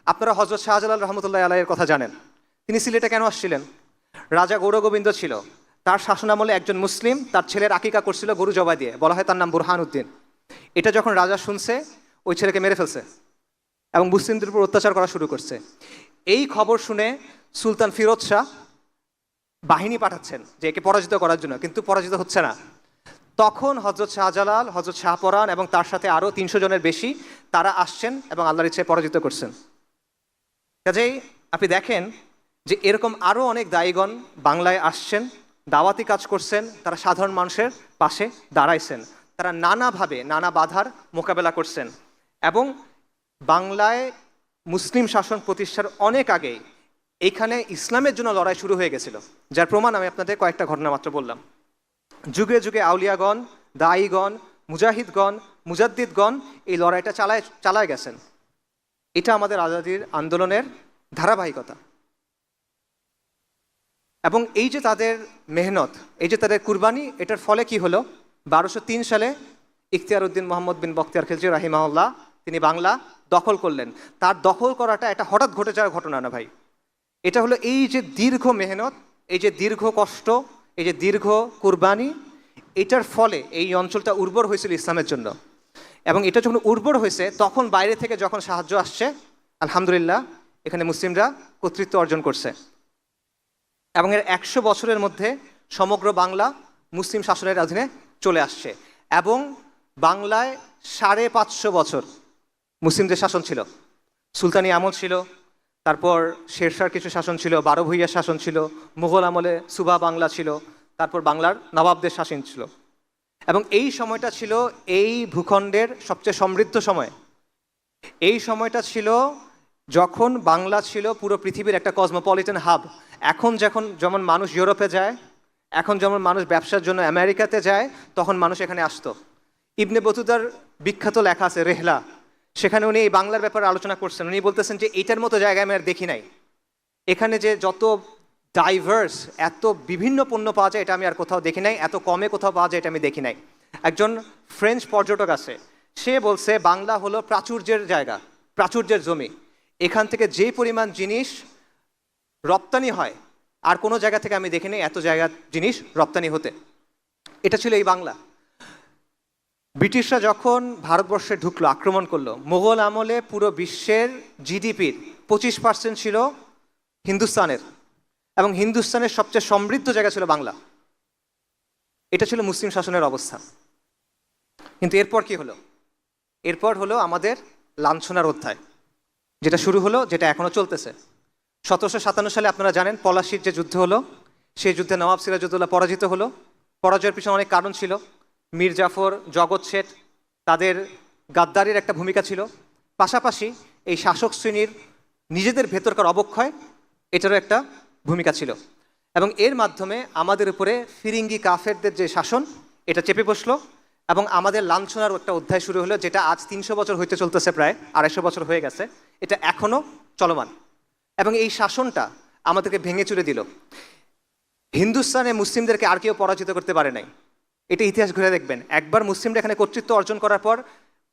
আপনারা হযরত শাহজালাল রহমতুল্লাহ আলাইহির কথা জানেন। তিনি সিলেটে কেন আসছিলেন? রাজা গৌরগোবিন্দ ছিল, তার শাসনামলে একজন মুসলিম তার ছেলের আকিকা করছিল গরু জবাই দিয়ে, বলা হয় তার নাম বুরহান উদ্দিন। এটা যখন রাজা শুনছে, ওই ছেলেকে মেরে ফেলছে এবং মুসলিমদের উপর অত্যাচার করা শুরু করছে। এই খবর শুনে সুলতান ফিরোজ শাহ বাহিনী পাঠাচ্ছেন যে একে পরাজিত করার জন্য, কিন্তু পরাজিত হচ্ছে না। তখন হযরত শাহজালাল, হযরত শাহপরান এবং তার সাথে আরও ৩০০ জনের বেশি তারা আসছেন এবং আল্লাহর ইচ্ছায় পরাজিত করছেন। কাজেই আপনি দেখেন যে এরকম আরও অনেক দায়ীগণ বাংলায় আসছেন, দাওয়াতি কাজ করছেন, তারা সাধারণ মানুষের পাশে দাঁড়াইছেন, তারা নানাভাবে নানা বাধার মোকাবেলা করছেন। এবং বাংলায় মুসলিম শাসন প্রতিষ্ঠার অনেক আগেই এইখানে ইসলামের জন্য লড়াই শুরু হয়ে গেছিল, যার প্রমাণ আমি আপনাদের কয়েকটা ঘটনা মাত্র বললাম। যুগে যুগে আউলিয়াগণ, দায়ীগণ, মুজাহিদগণ, মুজাদ্দিদগণ এই লড়াইটা চালায় গেছেন। এটা আমাদের আজাদির আন্দোলনের ধারাবাহিকতা। এবং এই যে তাদের মেহনত, এই যে তাদের কুরবানি, এটার ফলে কি হলো? 1203 সালে ইখতিয়ার উদ্দিন মোহাম্মদ বিন বখতিয়ার খিলজি রাহিমাহুল্লাহ তিনি বাংলা দখল করলেন। তার দখল করাটা এটা হঠাৎ ঘটে যাওয়ার ঘটনা না ভাই, এটা হলো এই যে দীর্ঘ মেহনত, এই যে দীর্ঘ কষ্ট, এই যে দীর্ঘ কুরবানি, এটার ফলে এই অঞ্চলটা উর্বর হয়েছিল ইসলামের জন্য। এবং এটা যখন উর্বর হয়েছে, তখন বাইরে থেকে যখন সাহায্য আসছে, আলহামদুলিল্লাহ এখানে মুসলিমরা কর্তৃত্ব অর্জন করছে। এবং এর 100 বছরের মধ্যে সমগ্র বাংলা মুসলিম শাসনের অধীনে চলে আসছে। এবং বাংলায় 550 বছর মুসলিমদের শাসন ছিল। সুলতানি আমল ছিল, তারপর শেরশাহর কিছু শাসন ছিল, 12 ভূঁইয়ার শাসন ছিল, মুঘল আমলে সুবা বাংলা ছিল, তারপর বাংলার নবাবদের শাসন ছিল। এবং এই সময়টা ছিল এই ভূখণ্ডের সবচেয়ে সমৃদ্ধ সময়। এই সময়টা ছিল যখন বাংলা ছিল পুরো পৃথিবীর একটা কসমোপলিটন হাব। এখন যেমন মানুষ ইউরোপে যায়, এখন যেমন মানুষ ব্যবসার জন্য আমেরিকাতে যায়, তখন মানুষ এখানে আসতো। ইবনে বতুতার বিখ্যাত লেখা আছে রেহলা, সেখানে উনি এই বাংলার ব্যাপারে আলোচনা করছেন। উনি বলতেছেন যে এইটার মতো জায়গায় আমি আর দেখি নাই। এখানে যে যত ডাইভার্স, এত বিভিন্ন পণ্য পাওয়া যায়, এটা আমি আর কোথাও দেখি নাই। এত কমে কোথাও পাওয়া যায়, এটা আমি দেখি নাই। একজন ফ্রেঞ্চ পর্যটক আছে, সে বলছে বাংলা হলো প্রাচুর্যের জায়গা, প্রাচুর্যের জমি। এখান থেকে যে পরিমাণ জিনিস রপ্তানি হয়, আর কোনো জায়গা থেকে আমি দেখিনি এত জায়গার জিনিস রপ্তানি হতে। এটা ছিল এই বাংলা। ব্রিটিশরা যখন ভারতবর্ষে ঢুকলো, আক্রমণ করলো, মোগল আমলে পুরো বিশ্বের জিডিপির 25% ছিল হিন্দুস্তানের, এবং হিন্দুস্তানের সবচেয়ে সমৃদ্ধ জায়গা ছিল বাংলা। এটা ছিল মুসলিম শাসনের অবস্থা। কিন্তু এরপর কি হলো? এরপর হলো আমাদের লাঞ্ছনার অধ্যায়, যেটা শুরু হলো, যেটা এখনো চলতেছে। 1757 সালে আপনারা জানেন পলাশির যে যুদ্ধ হলো, সেই যুদ্ধে নবাব সিরাজউদ্দৌলা পরাজিত হলো। পরাজয়ের পিছনে অনেক কারণ ছিল। মীর জাফর, জগৎ শেঠ, তাদের গাদ্দারির একটা ভূমিকা ছিল। পাশাপাশি এই শাসক শ্রেণীর নিজেদের ভেতরকার অবক্ষয়, এটারও একটা ভূমিকা ছিল। এবং এর মাধ্যমে আমাদের উপরে ফিরিঙ্গি কাফেরদের যে শাসন, এটা চেপে বসলো এবং আমাদের লাঞ্ছনার একটা অধ্যায় শুরু হলো, যেটা আজ 300 বছর হইতে চলতেছে, প্রায় 250 বছর হয়ে গেছে। এটা এখনও চলমান। এবং এই শাসনটা আমাদেরকে ভেঙে চুরে দিল। হিন্দুস্তানে মুসলিমদেরকে আর কেউ পরাজিত করতে পারে নাই। এটা ইতিহাস ঘুরে দেখবেন, একবার মুসলিমরা এখানে কর্তৃত্ব অর্জন করার পর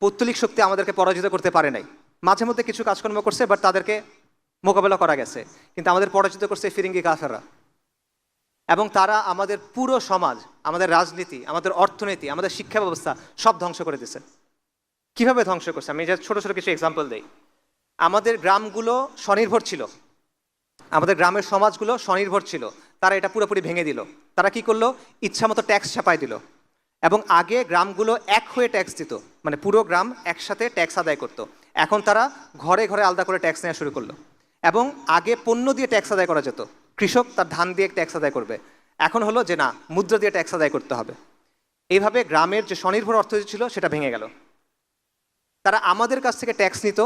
পৌত্তলিক শক্তি আমাদেরকে পরাজিত করতে পারে নাই। মাঝে মধ্যে কিছু কাজকর্ম করছে, বাট তাদেরকে মোকাবেলা করা গেছে। কিন্তু আমাদের পরাজিত করছে ফিরিঙ্গি কাফেররা। এবং তারা আমাদের পুরো সমাজ, আমাদের রাজনীতি, আমাদের অর্থনীতি, আমাদের শিক্ষা ব্যবস্থা সব ধ্বংস করে দিয়েছে। কিভাবে ধ্বংস করছে? আমি ছোট ছোট কিছু এক্সাম্পল দিই। আমাদের গ্রামগুলো স্বনির্ভর ছিল, আমাদের গ্রামের সমাজগুলো স্বনির্ভর ছিল, তারা এটা পুরোপুরি ভেঙে দিল। তারা কি করলো? ইচ্ছামতো ট্যাক্স ছাপাই দিল। এবং আগে গ্রামগুলো এক হয়ে ট্যাক্স দিত, মানে পুরো গ্রাম একসাথে ট্যাক্স আদায় করতো। এখন তারা ঘরে ঘরে আলাদা করে ট্যাক্স নেওয়া শুরু করলো। এবং আগে পণ্য দিয়ে ট্যাক্স আদায় করা যেত, কৃষক তার ধান দিয়ে ট্যাক্স আদায় করবে। এখন হলো যে না, মুদ্রা দিয়ে ট্যাক্স আদায় করতে হবে। এইভাবে গ্রামের যে স্বনির্ভর অর্থনীতি ছিল, সেটা ভেঙে গেল। তারা আমাদের কাছ থেকে ট্যাক্স নিত,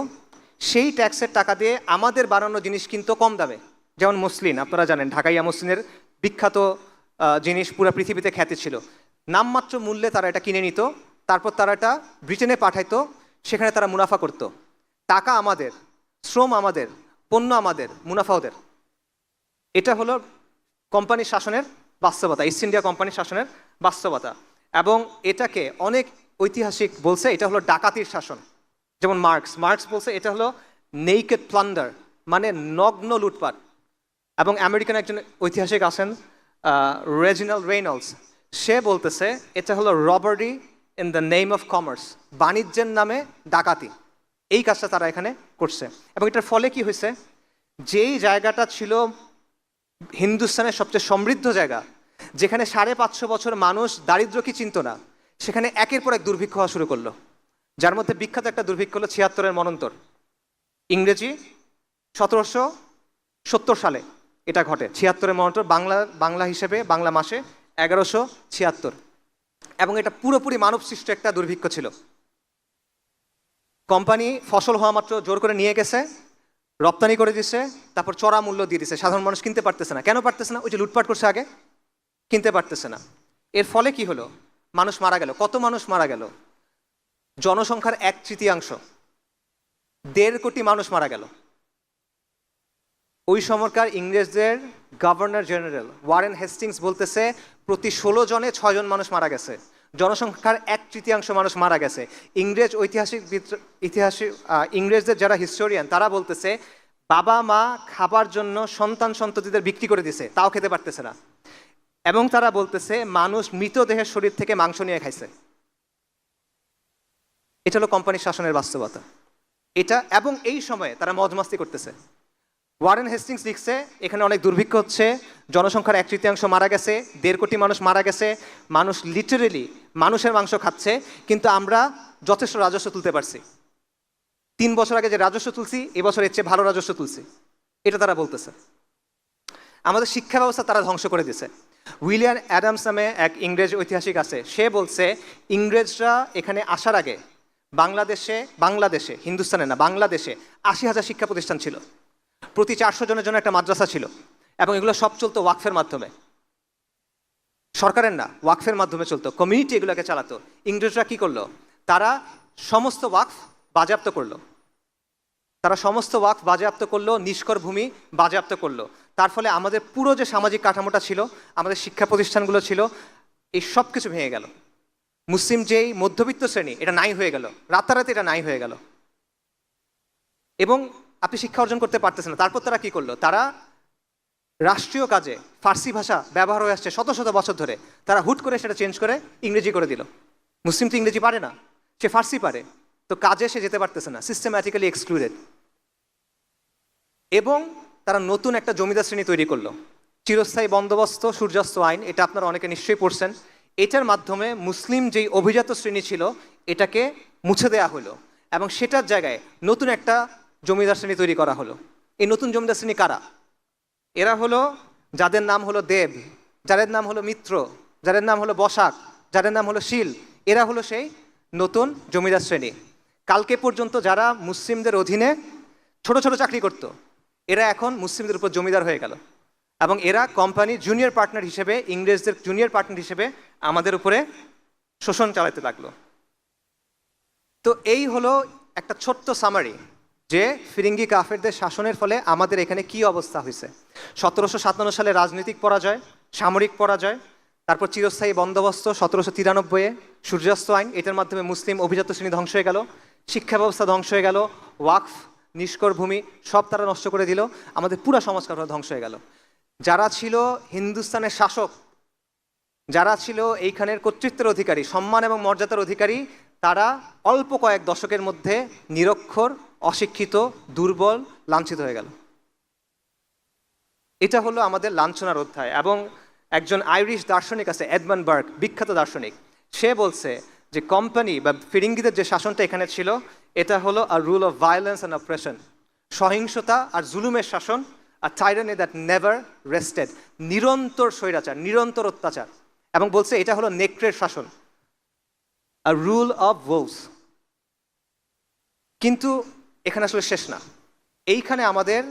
সেই ট্যাক্সের টাকা দিয়ে আমাদের বানানো জিনিস কিনতো কম দামে। যেমন মসলিন, আপনারা জানেন ঢাকাইয়া মসলিনের বিখ্যাত জিনিস পুরো পৃথিবীতে খ্যাতি ছিল। নামমাত্র মূল্যে তারা এটা কিনে নিত, তারপর তারা এটা ব্রিটেনে পাঠাইতো, সেখানে তারা মুনাফা করত। টাকা আমাদের, শ্রম আমাদের, পণ্য আমাদের, মুনাফা ওদের। এটা হলো কোম্পানির শাসনের বাস্তবতা, ইস্ট ইন্ডিয়া কোম্পানির শাসনের বাস্তবতা। এবং এটাকে অনেক ঐতিহাসিক বলছে এটা হলো ডাকাতির শাসন। যেমন মার্কস বলছে এটা হলো নেইকেড প্লান্ডার, মানে নগ্ন লুটপাট। এবং আমেরিকান একজন ঐতিহাসিক আছেন রেজিনাল্ড রেইনল্ডস, সে বলতেছে এটা হলো robbery in the name of commerce, বাণিজ্যের নামে ডাকাতি। এই কাজটা তারা এখানে করছে। এবং এটার ফলে কি হয়েছে, যেই জায়গাটা ছিল হিন্দুস্তানের সবচেয়ে সমৃদ্ধ জায়গা, যেখানে 550 বছর মানুষ দারিদ্র কি চিনত না, সেখানে একের পর এক দুর্ভিক্ষ হওয়া শুরু করলো। যার মধ্যে বিখ্যাত একটা দুর্ভিক্ষ হলো 76-এর মনন্তর, ইংরেজি 1770 সালে এটা ঘটে। 76-এর মনন্তর, বাংলা হিসেবে বাংলা মাসে 1176। এবং এটা পুরোপুরি মানব সৃষ্ট একটা দুর্ভিক্ষ ছিল। কোম্পানি ফসল হওয়া মাত্র জোর করে নিয়ে গেছে, রপ্তানি করে দিছে, তারপর চড়া মূল্য দিয়ে দিছে। সাধারণ মানুষ কিনতে পারতেছে না। কেন পারতেছে না? ওই যে লুটপাট করছে আগে, কিনতে পারতেছে না। এর ফলে কি হলো, মানুষ মারা গেল। কত মানুষ মারা গেল? জনসংখ্যার 1/3, 1.5 কোটি মানুষ মারা গেল। ওই সময়কার ইংরেজদের গভর্নর জেনারেল ওয়ারেন হেস্টিংস বলতেছে প্রতি 16 জনে 6 জন মানুষ মারা গেছে। জনসংখ্যার 1/3 মানুষ মারা গেছে। ইংরেজদের যারা হিস্টোরিয়ান তারা বলতেছে বাবা মা খাবার জন্য সন্তান সন্ততিদের বিক্রি করে দিছে, তাও খেতে পারতেছে না। এবং তারা বলতেছে মানুষ মৃতদেহের শরীর থেকে মাংস নিয়ে খাইছে। এটা হলো কোম্পানির শাসনের বাস্তবতা এটা। এবং এই সময়ে তারা মজমাস্তি করতেছে। ওয়ারেন হেস্টিংস লিখছে এখানে অনেক দুর্ভিক্ষ হচ্ছে, জনসংখ্যার 1/3 মারা গেছে, 1.5 কোটি মানুষ মারা গেছে, মানুষ লিটারেলি মানুষের মাংস খাচ্ছে, কিন্তু আমরা যথেষ্ট রাজস্ব তুলতে পারছি। 3 বছর আগে যে রাজস্ব তুলছি, এবছর এর চেয়ে ভালো রাজস্ব তুলছি, এটা তারা বলতেছে। আমাদের শিক্ষা ব্যবস্থা তারা ধ্বংস করে দিয়েছে। উইলিয়াম অ্যাডামস নামে এক ইংরেজ ঐতিহাসিক আছে, সে বলছে ইংরেজরা এখানে আসার আগে বাংলাদেশে হিন্দুস্তানে না, বাংলাদেশে 80,000 শিক্ষা প্রতিষ্ঠান ছিল। প্রতি 400 জনের জন্য একটা মাদ্রাসা ছিল। এবং এগুলো সব চলতো ওয়াকফের মাধ্যমে, সরকারের না, ওয়াকফের মাধ্যমে চলতো। কমিউনিটি এগুলোকে চালাতো। ইংরেজরা কি করলো, তারা সমস্ত ওয়াকফ বাজেয়াপ্ত করলো, নিষ্কর ভূমি বাজেয়াপ্ত করলো। তার ফলে আমাদের পুরো যে সামাজিক কাঠামোটা ছিল, আমাদের শিক্ষা প্রতিষ্ঠানগুলো ছিল, এই সব কিছু ভেঙে গেল। মুসলিম যেই মধ্যবিত্ত শ্রেণী, এটা নাই হয়ে গেল, রাতারাতি এটা নাই হয়ে গেল। এবং আপনি শিক্ষা অর্জন করতে পারতেছেন না। তারপর তারা কি করলো, তারা রাষ্ট্রীয় কাজে ফার্সি ভাষা ব্যবহার হয়ে আসছে শত শত বছর ধরে, তারা হুট করে সেটা চেঞ্জ করে ইংরেজি করে দিল। মুসলিম তো ইংরেজি পারে না, সে ফার্সি পারে, তো কাজে সে যেতে পারতেছে না, সিস্টেম্যাটিক্যালি এক্সক্লুডেড। এবং তারা নতুন একটা জমিদার শ্রেণী তৈরি করলো, চিরস্থায়ী বন্দোবস্ত সূর্যাস্ত আইন, এটা আপনারা অনেকে নিশ্চয়ই পড়ছেন। এটার মাধ্যমে মুসলিম যেই অভিজাত শ্রেণী ছিল এটাকে মুছে দেওয়া হলো, এবং সেটার জায়গায় নতুন একটা জমিদার শ্রেণী তৈরি করা হলো। এই নতুন জমিদার শ্রেণী কারা? এরা হলো যাদের নাম হলো দেব, যাদের নাম হলো মিত্র, যাদের নাম হলো বসাক, যাদের নাম হলো শীল। এরা হলো সেই নতুন জমিদার শ্রেণী। কালকে পর্যন্ত যারা মুসলিমদের অধীনে ছোট ছোট চাকরি করত, এরা এখন মুসলিমদের উপর জমিদার হয়ে গেল। এবং এরা কোম্পানি জুনিয়র পার্টনার হিসেবে, ইংরেজদের জুনিয়র পার্টনার হিসেবে আমাদের উপরে শোষণ চালাতে লাগলো। তো এই হলো একটা ছোট্ট সামারি যে ফিরিঙ্গি কাফেরদের শাসনের ফলে আমাদের এখানে কি অবস্থা হয়েছে। 1757 সালে রাজনৈতিক পরাজয়, সামরিক পরাজয়, তারপর চিরস্থায়ী বন্দোবস্ত 1793-এ, সূর্যাস্ত আইন, এটার মাধ্যমে মুসলিম অভিজাত শ্রেণী ধ্বংস হয়ে গেল, শিক্ষা ব্যবস্থা ধ্বংস হয়ে গেল, ওয়াকফ, নিষ্কর ভূমি সব তারা নষ্ট করে দিল, আমাদের পুরো সমাজকাঠামো ধ্বংস হয়ে গেল। যারা ছিল হিন্দুস্তানের শাসক, যারা ছিল এইখানের কর্তৃত্বের অধিকারী, সম্মান এবং মর্যাদার অধিকারী, তারা অল্প কয়েক দশকের মধ্যে নিরক্ষর, অশিক্ষিত, দুর্বল, লাঞ্ছিত হয়ে গেল। এটা হলো আমাদের লাঞ্ছনার অধ্যায়। এবং একজন আইরিশ দার্শনিক আছে, এডমন্ড বার্গ, বিখ্যাত দার্শনিক, সে বলছে যে কোম্পানি বা ফিরিঙ্গিদের যে শাসনটা এখানে ছিল, এটা হলো আ রুল অফ ভায়োলেন্স অ্যান্ড অপ্রেশন, সহিংসতা আর জুলুমের শাসন, আর টাইরানি দ্যাট নেভার রেস্টেড, নিরন্তর স্বৈরাচার, নিরন্তর অত্যাচার। এবং বলছে এটা হলো নেকড়ের শাসন, আ রুল অফ ওলস। কিন্তু এখানে আসলে শেষ না, এইখানে আমাদের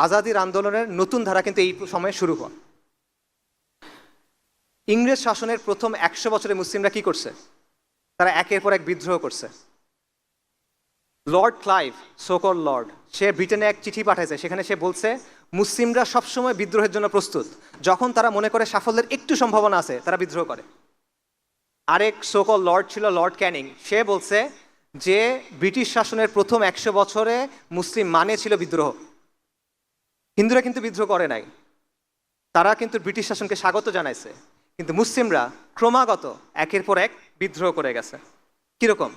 আজাদির আন্দোলনের নতুন ধারা কিন্তু এই সময়ে শুরু হওয়া। ইংরেজ শাসনের প্রথম 100 বছরে মুসলিমরা কি করছে, তারা একের পর এক বিদ্রোহ করছে। লর্ড ক্লাইভ, সোকল লর্ড, সে ব্রিটেনে এক চিঠি পাঠাইছে, সেখানে সে বলছে মুসলিমরা সবসময় বিদ্রোহের জন্য প্রস্তুত, যখন তারা মনে করে সাফল্যের একটু সম্ভাবনা আছে তারা বিদ্রোহ করে। আরেক সোকল লর্ড ছিল লর্ড ক্যানিং, সে বলছে যে ব্রিটিশ শাসনের প্রথম 100 বছরে মুসলিম মানে ছিল বিদ্রোহ। হিন্দুরা কিন্তু বিদ্রোহ করে নাই, তারা কিন্তু ব্রিটিশ শাসনকে স্বাগত জানাইছে, কিন্তু মুসলিমরা ক্রমাগত একের পর এক বিদ্রোহ করে গেছে। কীরকম?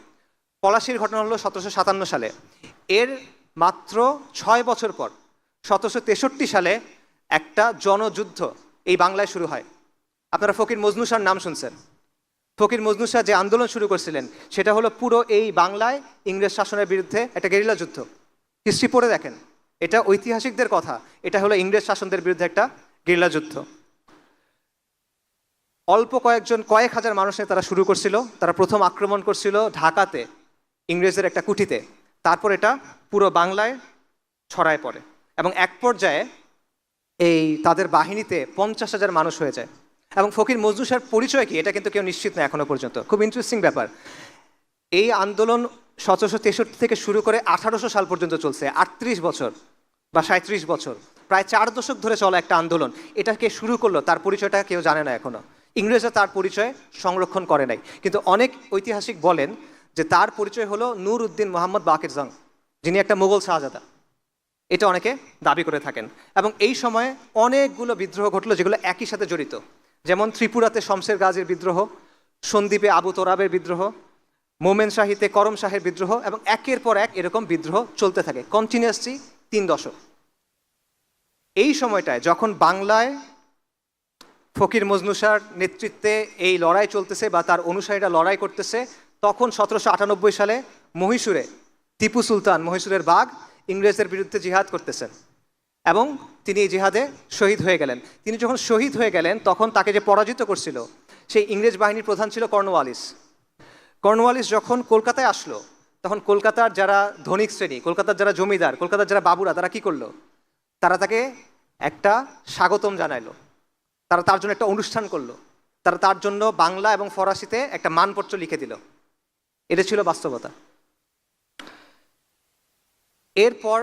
পলাশির ঘটনা হলো 1757 সালে, এর মাত্র 6 বছর পর 1763 সালে একটা জনযুদ্ধ এই বাংলায় শুরু হয়। আপনারা ফকির মজনু শাহর নাম শুনছেন। ফকির মজনু শাহ যে আন্দোলন শুরু করছিলেন সেটা হলো পুরো এই বাংলায় ইংরেজ শাসনের বিরুদ্ধে একটা গেরিলা যুদ্ধ। হিস্ট্রি পড়ে দেখেন, এটা ঐতিহাসিকদের কথা, এটা হলো ইংরেজ শাসনদের বিরুদ্ধে একটা গেরিলা যুদ্ধ। অল্প কয়েক হাজার মানুষের তারা শুরু করছিল। তারা প্রথম আক্রমণ করছিল ঢাকাতে, ইংরেজের একটা কুঠিতে, তারপর এটা পুরো বাংলায় ছড়ায় পড়ে এবং এক পর্যায়ে এই তাদের বাহিনীতে 50,000 মানুষ হয়ে যায়। এবং ফকির মজনু শাহর পরিচয় কি এটা কিন্তু কেউ নিশ্চিত না এখনো পর্যন্ত। খুব ইন্টারেস্টিং ব্যাপার, এই আন্দোলন 1763 থেকে শুরু করে 1800 সাল পর্যন্ত চলছে, 38 বছর বা 37 বছর, প্রায় 4 দশক ধরে চলা একটা আন্দোলন। এটা কে শুরু করলো তার পরিচয়টা কেউ জানে না এখনো, ইংরেজরা তার পরিচয় সংরক্ষণ করে নাই। কিন্তু অনেক ঐতিহাসিক বলেন যে তার পরিচয় হলো নূর উদ্দিন মোহাম্মদ বাকির জং, যিনি একটা মুঘল শাহজাদা, এটা অনেকে দাবি করে থাকেন। এবং এই সময়ে অনেকগুলো বিদ্রোহ ঘটলো যেগুলো একই সাথে জড়িত, যেমন ত্রিপুরাতে শমশের গাজীর বিদ্রোহ, সন্দ্বীপে আবু তোরাবের বিদ্রোহ, মোমেন শাহিতে করম শাহের বিদ্রোহ, এবং একের পর এক এরকম বিদ্রোহ চলতে থাকে কন্টিনিউয়াসলি 3 দশক। এই সময়টায় যখন বাংলায় ফকির মজনু শাহর নেতৃত্বে এই লড়াই চলতেছে বা তার অনুসারীরা লড়াই করতেছে, তখন 1798 সালে মহীশূরে টিপু সুলতান, মহীশূরের বাঘ, ইংরেজদের বিরুদ্ধে জিহাদ করতেছেন এবং তিনি এই জিহাদে শহীদ হয়ে গেলেন। তিনি যখন শহীদ হয়ে গেলেন তখন তাকে যে পরাজিত করছিল সেই ইংরেজ বাহিনীর প্রধান ছিল কর্নওয়ালিস। কর্নওয়ালিস যখন কলকাতায় আসলো তখন কলকাতার যারা ধনিক শ্রেণী, কলকাতার যারা জমিদার, কলকাতার যারা বাবুরা, তারা কি করলো? তারা তাকে একটা স্বাগতম জানাইলো, তারা তার জন্য একটা অনুষ্ঠান করলো, তারা তার জন্য বাংলা এবং ফরাসিতে একটা মানপত্র লিখে দিল। এটা ছিল বাস্তবতা। এরপর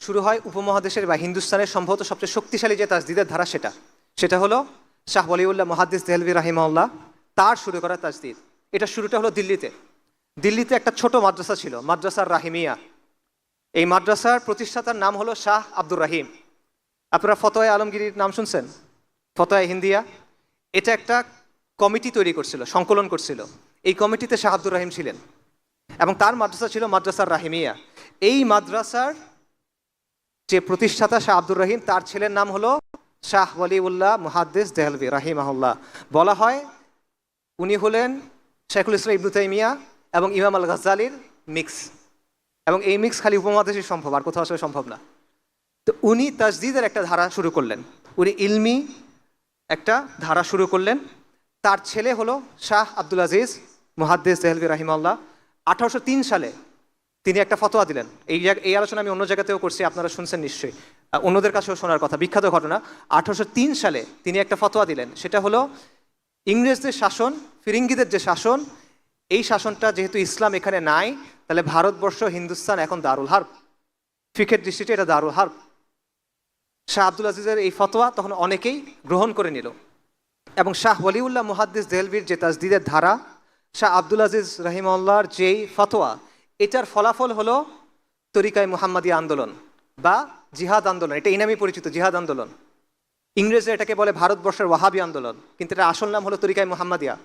শুরু হয় উপমহাদেশের বা হিন্দুস্তানের সম্ভবত সবচেয়ে শক্তিশালী যে তাজদিদের ধারা, সেটা হলো শাহ ওয়ালিউল্লাহ মুহাদ্দিস দেহলভী রাহিমাহুল্লাহ তার শুরু করা তাজদিদ। এটা শুরুটা হলো দিল্লিতে একটা ছোট মাদ্রাসা ছিল, মাদ্রাসার রাহিমিয়া। এই মাদ্রাসার প্রতিষ্ঠাতার নাম হলো শাহ আব্দুর রাহিম। আপনারা ফতোয়া আলমগীরির নাম শুনছেন? ফতোয়া হিন্দিয়া, এটা একটা কমিটি তৈরি করছিল, সংকলন করছিল। এই কমিটিতে শাহ আব্দুর রাহিম ছিলেন এবং তার মাদ্রাসা ছিল মাদ্রাসার রাহিমিয়া। এই মাদ্রাসার যে প্রতিষ্ঠাতা শাহ আব্দুর রহিম, তার ছেলের নাম হলো শাহ ওয়ালিউল্লাহ মুহাদ্দিস দেহলভী রাহিমাহুল্লাহ। বলা হয় উনি হলেন শেখুল ইসলাম ইবনু তাইমিয়া এবং ইমাম আল গাজ্জালির মিক্স, এবং এই মিক্স খালি উপমহাদেশে সম্ভব, আর কোথাও আসলে সম্ভব না। তো উনি তাজদিদের একটা ধারা শুরু করলেন, উনি ইলমি একটা ধারা শুরু করলেন। তার ছেলে হলো শাহ আব্দুল আজিজ মুহাদ্দিস দেহলভী রাহিমাহুল্লাহ। 1803 সালে তিনি একটা ফতোয়া দিলেন। এই আলোচনা আমি অন্য জায়গাতেও করছি, আপনারা শুনছেন নিশ্চয়ই, অন্যদের কাছেও শোনার কথা, বিখ্যাত ঘটনা। 1803 সালে তিনি একটা ফতোয়া দিলেন, সেটা হলো ইংরেজদের শাসন, ফিরিঙ্গিদের যে শাসন, এই শাসনটা যেহেতু ইসলাম এখানে নাই, তাহলে ভারতবর্ষ, হিন্দুস্তান এখন দারুল হার্ব, ফিকের দৃষ্টিতে এটা দারুল হার্ব। শাহ আব্দুল আজিজের এই ফতোয়া তখন অনেকেই গ্রহণ করে নিল এবং শাহ ওয়ালিউল্লাহ মুহাদ্দিস দেহলভীর যে তাজদিদের ধারা, শাহ আব্দুল আজিজ রাহিমাহুল্লাহর যেই ফতোয়া, এটার ফলাফল হলো তরিকায় মুহাম্মাদিয়া আন্দোলন বা জিহাদ আন্দোলন। এটা এই নামেই পরিচিত, জিহাদ আন্দোলন। ইংরেজরা এটাকে বলে ভারতবর্ষের ওয়াহাবি আন্দোলন, কিন্তু এটা আসল নাম হলো তরিকায় মুহাম্মাদিয়া।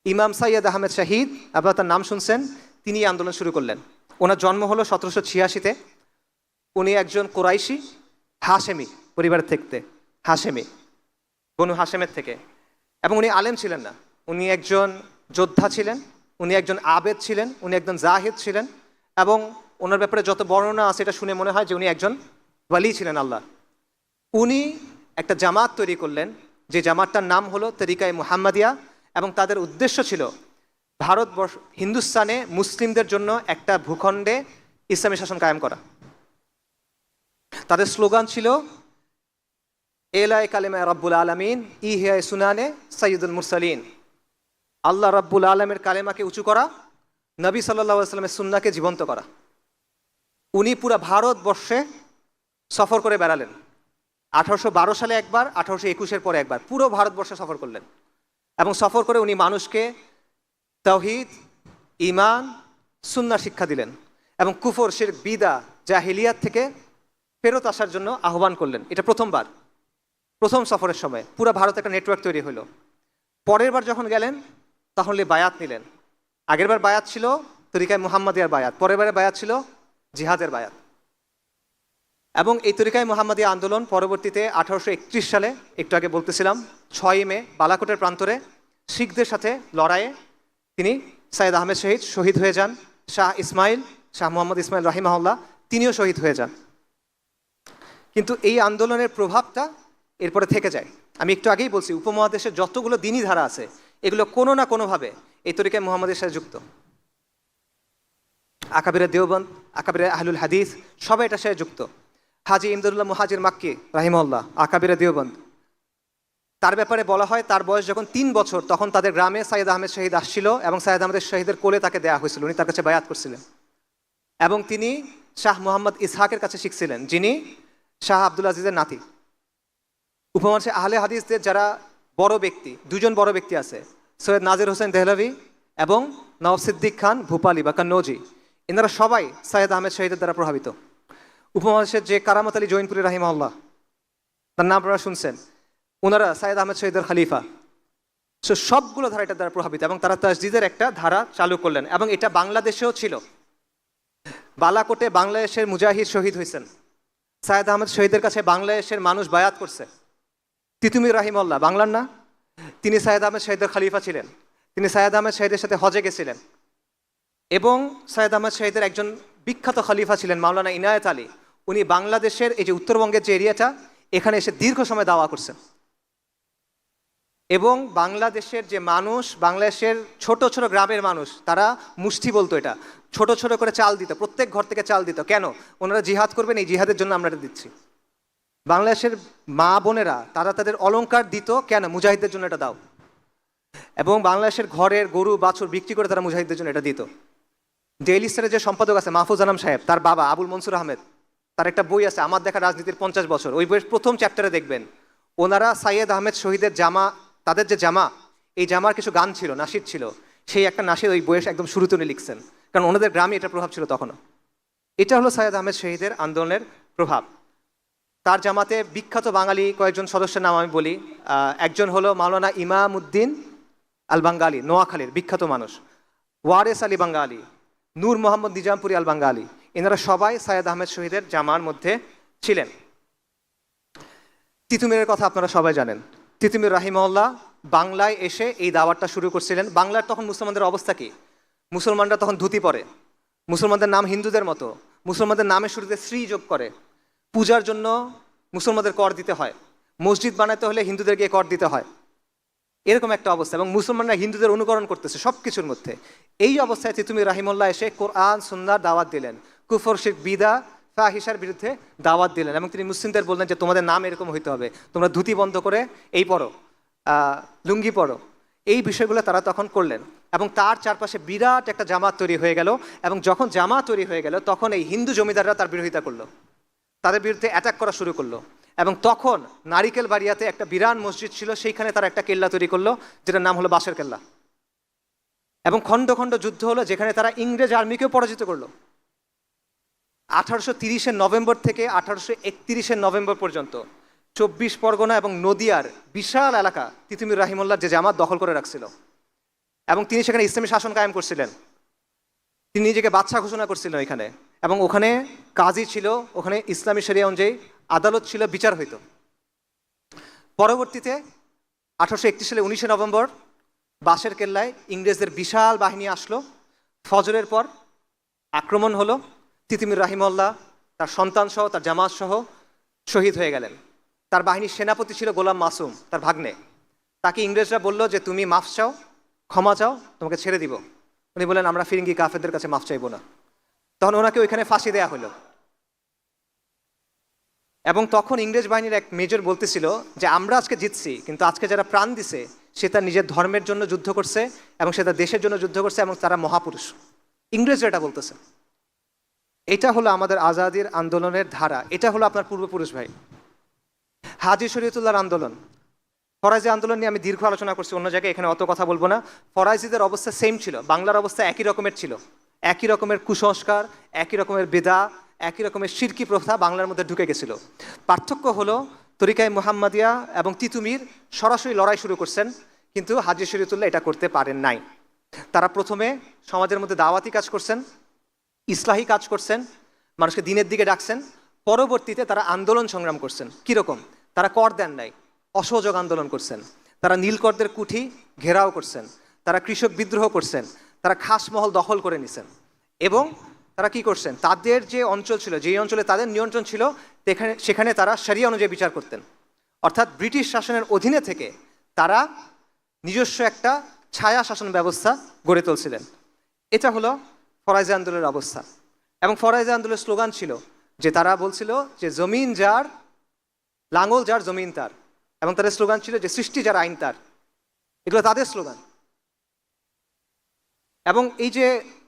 ইমাম সাইয়্যেদ আহমেদ শাহিদ, আপনারা তার নাম শুনছেন, তিনি এই আন্দোলন শুরু করলেন। ওনার জন্ম হলো 1786-তে। উনি একজন কোরাইশি হাশেমি পরিবার থেকে, হাশেমি বনু হাশেমের থেকে, এবং উনি আলেম ছিলেন না, উনি একজন যোদ্ধা ছিলেন, উনি একজন আবেদ ছিলেন, উনি একজন জাহিদ ছিলেন, এবং ওনার ব্যাপারে যত বর্ণনা আছে এটা শুনে মনে হয় যে উনি একজন ওয়ালি ছিলেন আল্লাহ। উনি একটা জামাত তৈরি করলেন, যে জামাতটার নাম হলো তরিকায়ে মুহাম্মাদিয়া, এবং তাদের উদ্দেশ্য ছিল ভারতবর্ষ, হিন্দুস্তানে মুসলিমদের জন্য একটা ভূখণ্ডে ইসলামী শাসন কায়েম করা। তাদের স্লোগান ছিল এলাই কালেমা রাব্বুল আলামিন ইহিয়া সুনানে সাইয়্যিদুল মুরসালিন। আল্লাহ রাব্বুল আলমের কালেমাকে উঁচু করা, নবী সাল্লাল্লাহু আলাইহি ওয়াসাল্লামের সুন্নাহকে জীবন্ত করা। উনি পুরো ভারতবর্ষে সফর করে বেড়ালেন। 1812 সালে একবার, 1821-এর পরে একবার, পুরো ভারতবর্ষে সফর করলেন এবং সফর করে উনি মানুষকে তাওহীদ, ঈমান সুন্নাহ শিক্ষা দিলেন এবং কুফর, শিরক, বিদা, জাহিলিয়াত থেকে ফেরত আসার জন্য আহ্বান করলেন। এটা প্রথমবার, প্রথম সফরের সময় পুরো ভারতে একটা নেটওয়ার্ক তৈরি হলো। পরের বার যখন গেলেন তাহলে বায়াত নিলেন। আগেরবার বায়াত ছিল তরিকায় মুহাম্মাদিয়ার বায়াত, পরের বারে বায়াত ছিল জিহাদের বায়াত। এবং এই তরিকায় মুহাম্মাদিয়া আন্দোলন পরবর্তীতে 1831 সালে, একটু আগে বলতেছিলাম, 6ই মে বালাকোটের প্রান্তরে শিখদের সাথে লড়াইয়ে তিনি সৈয়দ আহমেদ শহীদ হয়ে যান। শাহ মোহাম্মদ ইসমাইল রাহিমাহুল্লাহ তিনিও শহীদ হয়ে যান। কিন্তু এই আন্দোলনের প্রভাবটা এরপরে থেকে যায়। আমি একটু আগেই বলছি, উপমহাদেশের যতগুলো দিনী ধারা আছে এগুলো কোনো না কোনোভাবে এই তরিকায় মুহাম্মাদের সাথে যুক্ত। আকাবিরে দেওবন্দ, আকাবিরে আহলুল হাদিস সবাই এটার সাথে যুক্ত। হাজি ইমদাদুল্লাহ মুহাজির মাক্কি রাহিমাহুল্লাহ, আকাবিরে দেওবন্দ, তার ব্যাপারে বলা হয় তার বয়স যখন 3 বছর তখন তাদের গ্রামে সৈয়দ আহমেদ শহীদ আসছিল এবং সৈয়দ আহমেদের শহীদের কোলে তাকে দেওয়া হয়েছিল। উনি তার কাছে বায়াত করছিলেন এবং তিনি শাহ মোহাম্মদ ইসহাকের কাছে শিখছিলেন, যিনি শাহ আব্দুল আজিজের নাতি। উপমহাদেশে আহলে হাদিসদের যারা বড় ব্যক্তি, দুজন বড় ব্যক্তি আছে, সৈয়দ নাজির হোসেন দেহলভি এবং নওয়াব সিদ্দিক খান ভূপালি বা কান্নৌজি, এনারা সবাই সৈয়দ আহমেদ শহীদের দ্বারা প্রভাবিত। উপমহাদেশের যে কারামত আলী জৈনপুরি রাহিমাহুল্লাহ, তার নাম আপনারা শুনছেন, ওনারা সৈয়দ আহমেদ শহীদের খলিফা। সবগুলো ধারা এটার দ্বারা প্রভাবিত এবং তারা তাসদিদের একটা ধারা চালু করলেন এবং এটা বাংলাদেশেও ছিল। বালাকোটে বাংলাদেশের মুজাহিদ শহীদ হয়েছেন, সৈয়দ আহমেদ শহীদের কাছে বাংলাদেশের মানুষ বায়াত করছে। তিতুমির রাহিমাহুল্লাহ বাংলার না, তিনি সৈয়দ আহমেদ শহীদের খলিফা ছিলেন। তিনি সৈয়দ আহমেদ শহীদের সাথে হজে গেছিলেন এবং সৈয়দ আহমেদ শহীদের একজন বিখ্যাত খলিফা ছিলেন মাওলানা ইনায়েত আলী। উনি বাংলাদেশের এই যে উত্তরবঙ্গের যে এরিয়াটা, এখানে এসে দীর্ঘ সময় দাওয়া করছেন এবং বাংলাদেশের যে মানুষ, বাংলাদেশের ছোট ছোট গ্রামের মানুষ, তারা মুষ্টি বলতো, এটা ছোট ছোট করে চাল দিত, প্রত্যেক ঘর থেকে চাল দিত। কেন? ওনারা জিহাদ করবেন, এই জিহাদের জন্য আমরা এটা দিচ্ছি। বাংলাদেশের মা বোনেরা তারা তাদের অলংকার দিত, কেন? মুজাহিদদের জন্য এটা দাও। এবং বাংলাদেশের ঘরের গরু বাছুর বিক্রি করে তারা মুজাহিদদের জন্য এটা দিত। ডেইলি স্টারের যে সম্পাদক আছে মাহফুজ আনাম সাহেব, তার বাবা আবুল মনসুর আহমেদ, তার একটা বই আছে আমার দেখা রাজনীতির 50 বছর। ওই বইয়ের প্রথম চ্যাপ্টারে দেখবেন ওনারা সৈয়দ আহমেদ শহীদের জামা, তাদের যে জামা, এই জামার কিছু গান ছিল, নাশিদ ছিল, সেই একটা নাশিদ ওই বইয়ের একদম শুরুতে উনি লিখছেন, কারণ ওনাদের গ্রামে এটা প্রভাব ছিল তখনও। এটা হলো সৈয়দ আহমেদ শহীদের আন্দোলনের প্রভাব। তার জামাতে বিখ্যাত বাঙালি কয়েকজন সদস্যের নাম আমি বলি। একজন হলো মাওলানা ইমাম উদ্দিন আল বাঙ্গালি, নোয়াখালীর বিখ্যাত মানুষ, ওয়ারেস আলী বাঙ্গালি, নূর মোহাম্মদ নিজামপুরি আল বাঙ্গালি, এনারা সবাই সৈয়দ আহমেদ শহীদের জামার মধ্যে ছিলেন। তিতুমিরের কথা আপনারা সবাই জানেন। তিতুমির রাহিমাহুল্লাহ বাংলায় এসে এই দাওয়াতটা শুরু করছিলেন। বাংলার তখন মুসলমানদের অবস্থা কি? মুসলমানরা তখন ধুতি পরে, মুসলমানদের নাম হিন্দুদের মতো, মুসলমানদের নামের শুরুতে শ্রী যোগ করে, পূজার জন্য মুসলমানদের কর দিতে হয়, মসজিদ বানাতে হলে হিন্দুদের গিয়ে কর দিতে হয়, এরকম একটা অবস্থা। এবং মুসলমানরা হিন্দুদের অনুকরণ করতেছে সব কিছুর মধ্যে। এই অবস্থায় তিতুমির রাহিমাহুল্লাহ এসে কোরআন সুন্নাহর দাওয়াত দিলেন, কুফর শিরক বিদা ফাহিশার বিরুদ্ধে দাওয়াত দিলেন এবং তিনি মুসলিমদের বললেন যে তোমাদের নাম এরকম হইতে হবে, তোমরা ধুতি বন্ধ করে এই পরো, লুঙ্গি পরো। এই বিষয়গুলো তারা তখন করলেন এবং তার চারপাশে বিরাট একটা জামাত তৈরি হয়ে গেল। এবং যখন জামাত তৈরি হয়ে গেল তখন এই হিন্দু জমিদাররা তার বিরোধিতা করলো, তাদের বিরুদ্ধে অ্যাটাক করা শুরু করলো। এবং তখন নারিকেল বাড়িয়াতে একটা বিরাট মসজিদ ছিল, সেইখানে তারা একটা কেল্লা তৈরি করলো যেটার নাম হলো বাঁশের কেল্লা। এবং খণ্ড খণ্ড যুদ্ধ হলো, যেখানে তারা ইংরেজ আর্মিকেও পরাজিত করলো। 1830 নভেম্বর থেকে 1831 নভেম্বর পর্যন্ত 24 পরগনা এবং নদিয়ার বিশাল এলাকা তিতুমির রাহিমাহুল্লাহ যে জামাত দখল করে রাখছিল এবং তিনি সেখানে ইসলামী শাসন কায়েম করছিলেন। তিনি নিজেকে বাদশা ঘোষণা করছিলেন এখানে, এবং ওখানে কাজী ছিল, ওখানে ইসলামী শরিয়া অনুযায়ী আদালত ছিল, বিচার হইতো। পরবর্তীতে 1831 সালে 19 নভেম্বর বাঁশের কেল্লায় ইংরেজদের বিশাল বাহিনী আসলো। ফজরের পর আক্রমণ হলো। তিতুমির রাহিমাহুল্লাহ তার সন্তান সহ তার জামাত সহ শহীদ হয়ে গেলেন। তার বাহিনীর সেনাপতি ছিল গোলাম মাসুম, তার ভাগ্নে। তাকে ইংরেজরা বলল যে তুমি মাফ চাও, ক্ষমা চাও, তোমাকে ছেড়ে দিব। উনি বললেন আমরা ফিরিঙ্গি কাফেরদের কাছে মাফ চাইব না। তখন ওনাকে ওইখানে ফাঁসি দেওয়া হলো। এবং তখন ইংরেজ বাহিনীর এক মেজর বলতেছিল যে আমরা আজকে জিতছি, কিন্তু আজকে যারা প্রাণ দিছে সে তার নিজের ধর্মের জন্য যুদ্ধ করছে এবং সে তার দেশের জন্য যুদ্ধ করছে এবং তারা মহাপুরুষ। ইংরেজরা এটা বলতেছে। এটা হলো আমাদের আজাদির আন্দোলনের ধারা, এটা হলো আপনার পূর্বপুরুষ ভাই। হাজী শরীয়তুল্লাহর আন্দোলন, ফরাইজি আন্দোলন নিয়ে আমি দীর্ঘ আলোচনা করছি অন্য জায়গায়, এখানে অত কথা বলবো না। ফরাইজিদের অবস্থা সেম ছিল, বাংলার অবস্থা একই রকমের ছিল, একই রকমের কুসংস্কার, একই রকমের বেদা, একই রকমের শিরকি প্রথা বাংলার মধ্যে ঢুকে গেছিল। পার্থক্য হলো তরিকায় মুহাম্মাদিয়া এবং তিতুমির সরাসরি লড়াই শুরু করছেন, কিন্তু হাজী শরীয়তুল্লাহ এটা করতে পারেন নাই। তারা প্রথমে সমাজের মধ্যে দাওয়াতি কাজ করছেন, ইসলাহি কাজ করছেন, মানুষকে দিনের দিকে ডাকছেন। পরবর্তীতে তারা আন্দোলন সংগ্রাম করছেন। কীরকম? তারা কর দেন নাই, অসহযোগ আন্দোলন করছেন, তারা নীলকরদের কুঠি ঘেরাও করছেন, তারা কৃষক বিদ্রোহ করছেন, তারা খাসমহল দখল করে নিছেন। এবং তারা কি করছেন, তাদের যে অঞ্চল ছিল, যেই অঞ্চলে তাদের নিয়ন্ত্রণ ছিল, সেখানে তারা শরিয়া অনুযায়ী বিচার করতেন। অর্থাৎ ব্রিটিশ শাসনের অধীনে থেকে তারা নিজস্ব একটা ছায়া শাসন ব্যবস্থা গড়ে তুলছিলেন। এটা হলো ফরাইজি আন্দোলনের অবস্থা। এবং ফরাইজি আন্দোলনের স্লোগান ছিল যে তারা বলছিল যে জমিন যার, লাঙ্গল যার, জমিন তার। এবং তাদের স্লোগান ছিল যে সৃষ্টি যার, আইন তার। এগুলো তাদের স্লোগান। এবং এই যে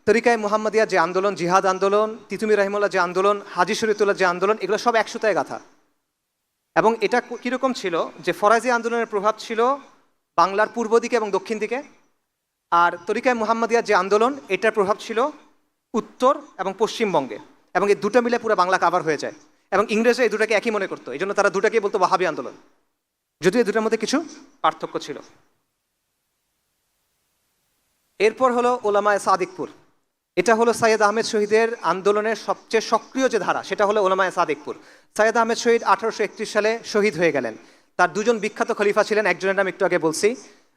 তরিকায় মুহাম্মাদিয়া যে আন্দোলন, জিহাদ আন্দোলন, তিতুমির রাহিমাহুল্লাহ যে আন্দোলন, হাজী শরীয়তুল্লাহ যে আন্দোলন, এগুলো সব একসুতায় গাথা। এবং এটা কীরকম ছিল যে ফরাজি আন্দোলনের প্রভাব ছিল বাংলার পূর্ব দিকে এবং দক্ষিণ দিকে, আর তরিকায় মুহাম্মাদিয়ার যে আন্দোলন, এটার প্রভাব ছিল উত্তর এবং পশ্চিমবঙ্গে। এবং এই দুটো মিলে পুরো বাংলা কাভার হয়ে যায়। এবং ইংরেজরা এই দুটাকে একই মনে করতো, এই জন্য তারা দুটাকেই বলতো ওয়াহাবি আন্দোলন, যদিও এই দুটার মধ্যে কিছু পার্থক্য ছিল। এরপর হলো ওলামায়ে সাদিকপুর। এটা হলো সৈয়দ আহমেদ শহীদের আন্দোলনের সবচেয়ে সক্রিয় যে ধারা, সেটা হলো ওলামায়ে সাদিকপুর। সৈয়দ আহমেদ শহীদ 1831 সালে শহীদ হয়ে গেলেন। তার দুজন বিখ্যাত খলিফা ছিলেন, একজনের নাম একটু আগে বলছি,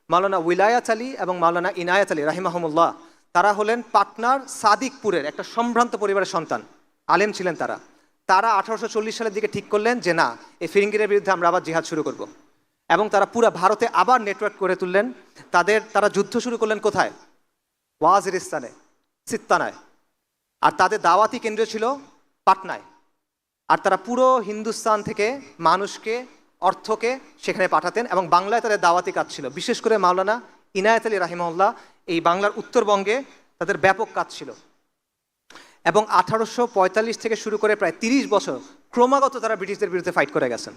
মাওলানা উইলায়াত আলী এবং মাওলানা ইনায়াত আলী রাহিমাহুমুল্লাহ। তারা হলেন পাটনার সাদিকপুরের একটা সম্ভ্রান্ত পরিবারের সন্তান, আলেম ছিলেন তারা। তারা 1840 সালের দিকে ঠিক করলেন যে না, এই ফিরিঙ্গিরের বিরুদ্ধে আমরা আবার জিহাদ শুরু করব। এবং তারা পুরো ভারতে আবার নেটওয়ার্ক করে তুললেন। তারা যুদ্ধ শুরু করলেন কোথায়? ওয়াজিরিস্তানে, সিত্তানায়। আর তাদের দাওয়াতি কেন্দ্র ছিল পাটনায়। আর তারা পুরো হিন্দুস্তান থেকে মানুষকে, অর্থকে সেখানে পাঠাতেন। এবং বাংলায় তাদের দাওয়াতি কাজ ছিল, বিশেষ করে মাওলানা ইনায়াত আলী রাহিমাহুল্লাহ এই বাংলার উত্তরবঙ্গে তাদের ব্যাপক কাজ ছিল। এবং 1845 থেকে শুরু করে প্রায় 30 বছর ক্রমাগত তারা ব্রিটিশদের বিরুদ্ধে ফাইট করে গেছেন।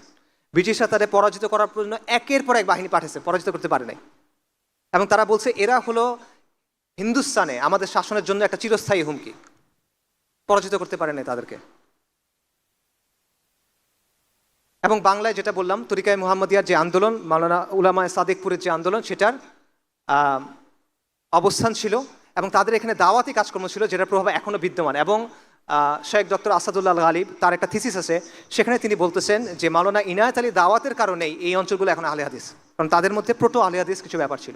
ব্রিটিশরা তাদের পরাজিত করার জন্য একের পর এক বাহিনী পাঠিয়েছে, পরাজিত করতে পারে নাই। এবং তারা বলছে এরা হলো হিন্দুস্তানে আমাদের শাসনের জন্য একটা চিরস্থায়ী হুমকি, পরাজিত করতে পারে নাই তাদেরকে। এবং বাংলায় যেটা বললাম, তরিকায় মুহাম্মাদিয়ার যে আন্দোলন, মাওলানা উলামায়ে সাদিকপুরের যে আন্দোলন, সেটার অবস্থান ছিল। এবং তাদের এখানে দাওয়াতি কাজকর্ম ছিল, যেটার প্রভাব এখনও বিদ্যমান। এবং শেখ ডক্টর আসাদুল্লাহ গালিব, তার একটা থিসিস আছে, সেখানে তিনি বলতেছেন যে মাওলানা ইনায়াত আলী দাওয়াতের কারণেই এই অঞ্চলগুলো এখন আহলে হাদিস, কারণ তাদের মধ্যে প্রোটো আহলে হাদিস কিছু ব্যাপার ছিল।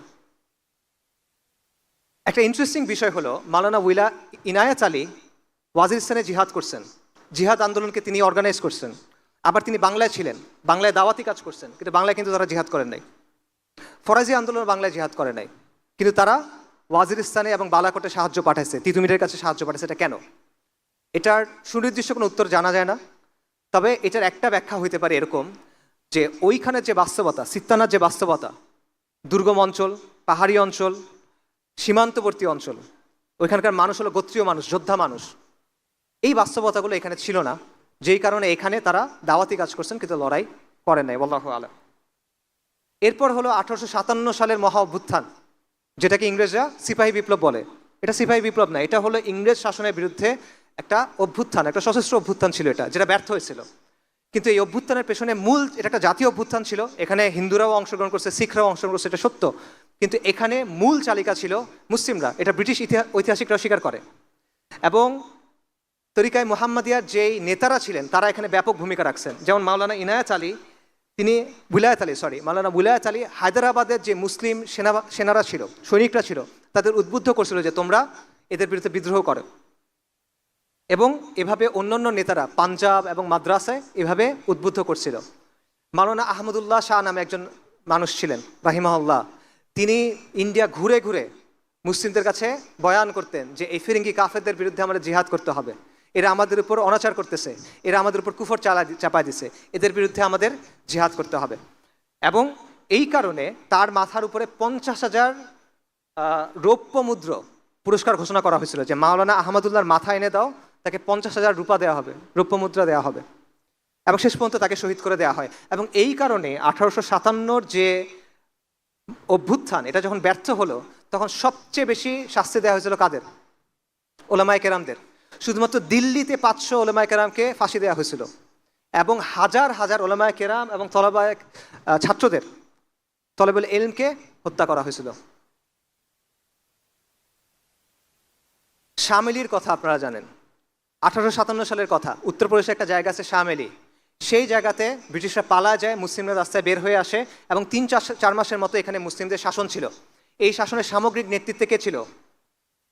একটা ইন্টারেস্টিং বিষয় হলো মাওলানা ইনায়াত আলী ওয়াজিরিস্তানে জিহাদ করছেন, জিহাদ আন্দোলনকে তিনি অর্গানাইজ করছেন। আবার তিনি বাংলায় ছিলেন, বাংলায় দাওয়াতি কাজ করছেন, কিন্তু বাংলায় কিন্তু তারা জিহাদ করেন নাই। ফরাজি আন্দোলন বাংলায় জিহাদ করে নাই, কিন্তু তারা ওয়াজিরিস্তানে এবং বালাকোটে সাহায্য পাঠাইছে, তিতুমিরের কাছে সাহায্য পাঠাইছে। এটা কেন? এটার সুনির্দিষ্ট কোনো উত্তর জানা যায় না। তবে এটার একটা ব্যাখ্যা হইতে পারে এরকম যে ওইখানের যে বাস্তবতা, সিত্তানার যে বাস্তবতা, দুর্গম অঞ্চল, পাহাড়ি অঞ্চল, সীমান্তবর্তী অঞ্চল, ওইখানকার মানুষ হলো গোত্রীয় মানুষ, যোদ্ধা মানুষ। এই বাস্তবতাগুলো এখানে ছিল না, যেই কারণে এখানে তারা দাওয়াতি কাজ করছেন, কিন্তু লড়াই করেন নাই। আল্লাহু আ'লাম। এরপর হলো 1857 সালের মহা অভ্যুত্থান, যেটাকে ইংরেজরা সিপাহী বিপ্লব বলে। এটা সিপাহী বিপ্লব না, এটা হলো ইংরেজ শাসনের বিরুদ্ধে একটা অভ্যুত্থান, একটা সশস্ত্র অভ্যুত্থান ছিল এটা, যেটা ব্যর্থ হয়েছিল। কিন্তু এই অভ্যুত্থানের পেছনে এটা একটা জাতীয় অভ্যুত্থান ছিল। এখানে হিন্দুরাও অংশগ্রহণ করছে, শিখরাও অংশগ্রহণ করছে, এটা সত্য। কিন্তু এখানে মূল চালিকা ছিল মুসলিমরা, এটা ব্রিটিশ ঐতিহাসিকরা স্বীকার করে। এবং তরিকায় মুহাম্মাদিয়ার যেই নেতারা ছিলেন, তারা এখানে ব্যাপক ভূমিকা রাখছেন। যেমন মাওলানা ইনায়াত আলী, মাওলানা উলায়াত আলী হায়দ্রাবাদের যে মুসলিম সেনারা ছিল, সৈনিকরা ছিল, তাদের উদ্বুদ্ধ করছিল যে তোমরা এদের বিরুদ্ধে বিদ্রোহ করো। এবং এভাবে অন্যান্য নেতারা পাঞ্জাব এবং মাদ্রাসায় এভাবে উদ্বুদ্ধ করছিল। মাওলানা আহমদুল্লাহ শাহ নামে একজন মানুষ ছিলেন রাহিমাহুল্লাহ, তিনি ইন্ডিয়া ঘুরে ঘুরে মুসলিমদের কাছে বয়ান করতেন যে এই ফিরিঙ্গি কাফেরদের বিরুদ্ধে আমাদের জিহাদ করতে হবে, এরা আমাদের উপর অনাচার করতেছে, এরা আমাদের উপর কুফর চাপায় দিছে, এদের বিরুদ্ধে আমাদের জিহাদ করতে হবে। এবং এই কারণে তার মাথার উপরে 50,000 রৌপ্য মুদ্র পুরস্কার ঘোষণা করা হয়েছিল, যে মাওলানা আহমদুল্লাহর মাথা এনে দাও, তাকে 50,000 রূপা দেওয়া হবে, রৌপ্য মুদ্রা দেওয়া হবে। এবং শেষ পর্যন্ত তাকে শহীদ করে দেওয়া হয়। এবং এই কারণে 1857 যে অভ্যুত্থান, এটা যখন ব্যর্থ হলো, তখন সবচেয়ে বেশি শাস্তি দেওয়া হয়েছিল কাদের? ওলামায়ে কেরামদের। শুধুমাত্র দিল্লিতে 500 ওলামায়ে কেরামকে ফাঁসি দেওয়া হয়েছিল এবং হাজার হাজার ওলামায়ে কেরাম এবং ছাত্রদের, তলেবুল ইলমকে হত্যা করা হয়েছিল। শামেলির কথা আপনারা জানেন, 1857 সালের কথা। উত্তরপ্রদেশে একটা জায়গা আছে শামেলি, সেই জায়গাতে ব্রিটিশরা পালা যায়, মুসলিমরা রাস্তায় বের হয়ে আসে এবং 3-4 মাসের মতো এখানে মুসলিমদের শাসন ছিল। এই শাসনের সামগ্রিক নেতৃত্বে কে ছিল?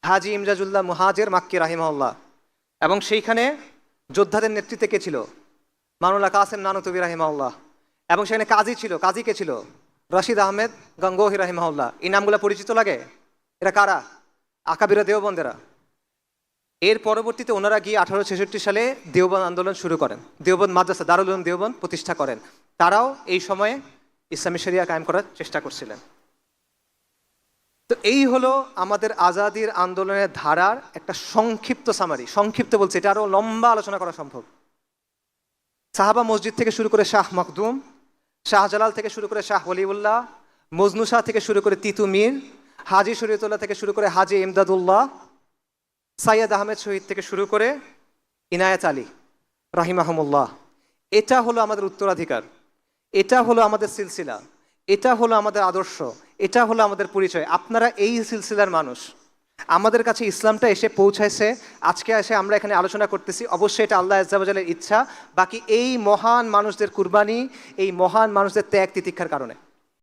হাজি ইমজাজুল্লাহ মুহাজির মাক্কি রাহিমাহুল্লাহ। এবং সেইখানে যোদ্ধাদের নেতৃত্বে কে ছিল? মানুল্লাহ কাসেম নানুতুবি রাহিমাহুল্লাহ। এবং সেখানে কাজী ছিল, কাজী কে ছিল? রশিদ আহমেদ গঙ্গোহী রাহিমাহুল্লাহ। এই নামগুলো পরিচিত লাগে? এরা কারা? আকাবিরা দেওবন্দেরা। এর পরবর্তীতে ওনারা গিয়ে 1866 সালে দেওবন্দ আন্দোলন শুরু করেন, দেওবন্দ মাদ্রাসা দারুল উলুম দেওবন্দ প্রতিষ্ঠা করেন। তারাও এই সময়ে ইসলামী শরিয়া কায়েম করার চেষ্টা করছিলেন। তো এই হলো আমাদের আজাদির আন্দোলনের ধারার একটা সংক্ষিপ্ত সামারি। সংক্ষিপ্ত বলছে, এটা আরও লম্বা আলোচনা করা সম্ভব। সাহাবা মসজিদ থেকে শুরু করে শাহ মখদুম, শাহজালাল থেকে শুরু করে শাহ ওলিউল্লাহ, মজনু শাহ থেকে শুরু করে তিতু মীর, হাজি শরীয়তুল্লাহ থেকে শুরু করে হাজি ইমদাদুল্লাহ, সাইয়দ আহমেদ শহীদ থেকে শুরু করে ইনায়েত আলী রাহিমাহুমুল্লাহ। এটা হলো আমাদের উত্তরাধিকার, এটা হলো আমাদের সিলসিলা, এটা হলো আমাদের আদর্শ, এটা হলো আমাদের পরিচয়। আপনারা এই সিলসিলার মানুষ। আমাদের কাছে ইসলামটা এসে পৌঁছাইছে, আজকে এসে আমরা এখানে আলোচনা করতেছি। অবশ্যই এটা আল্লাহ আজ্জা ওয়া জাল্লার ইচ্ছা, বাকি এই মহান মানুষদের কুরবানি, এই মহান মানুষদের ত্যাগ তিতিক্ষার কারণে।